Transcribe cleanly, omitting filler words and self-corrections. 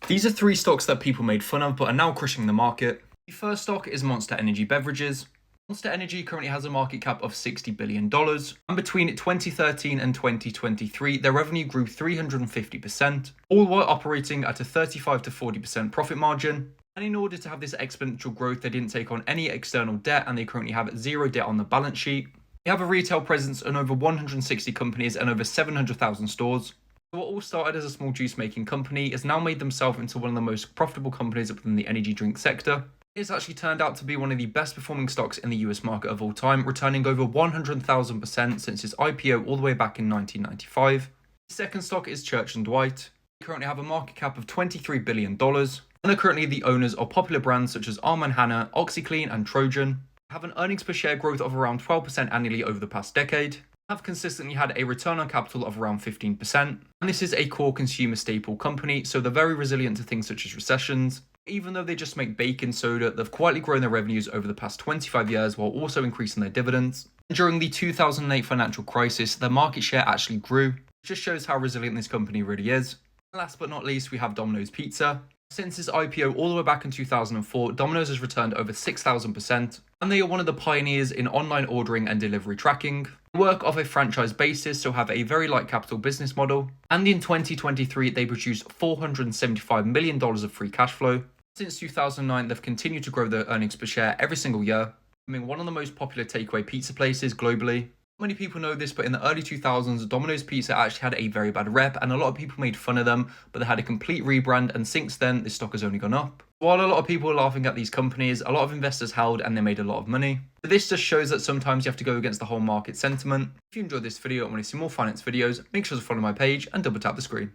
These are three stocks that people made fun of but are now crushing the market. The first stock is Monster Energy Beverages. Monster Energy currently has a market cap of $60 billion, and between 2013 and 2023, their revenue grew 350%, all while operating at a 35 to 40% profit margin. And in order to have this exponential growth, they didn't take on any external debt, and they currently have zero debt on the balance sheet. They have a retail presence in over 160 companies and over 700,000 stores. What all started as a small juice making company has now made themselves into one of the most profitable companies within the energy drink sector. It's actually turned out to be one of the best performing stocks in the US market of all time, returning over 100,000% since its IPO all the way back in 1995. The second stock is Church & Dwight. They currently have a market cap of $23 billion and are currently the owners of popular brands such as Arm & Hammer, OxyClean and Trojan. They have an earnings per share growth of around 12% annually over the past decade. Have consistently had a return on capital of around 15%, and this is a core consumer staple company, so they're very resilient to things such as recessions. Even though they just make baking soda, they've quietly grown their revenues over the past 25 years while also increasing their dividends. During the 2008 financial crisis, their market share actually grew, which just shows how resilient this company really is. Last but not least, we have Domino's Pizza. Since its IPO all the way back in 2004, Domino's has returned over 6,000%, and they are one of the pioneers in online ordering and delivery tracking. They work off a franchise basis, so have a very light capital business model, and in 2023 they produced $475 million of free cash flow. Since 2009, they've continued to grow their earnings per share every single year, becoming one of the most popular takeaway pizza places globally. Not many people know this, but in the early 2000s, Domino's Pizza actually had a very bad rep, and a lot of people made fun of them, but they had a complete rebrand, and since then, this stock has only gone up. While a lot of people were laughing at these companies, a lot of investors held and they made a lot of money. But this just shows that sometimes you have to go against the whole market sentiment. If you enjoyed this video and want to see more finance videos, make sure to follow my page and double tap the screen.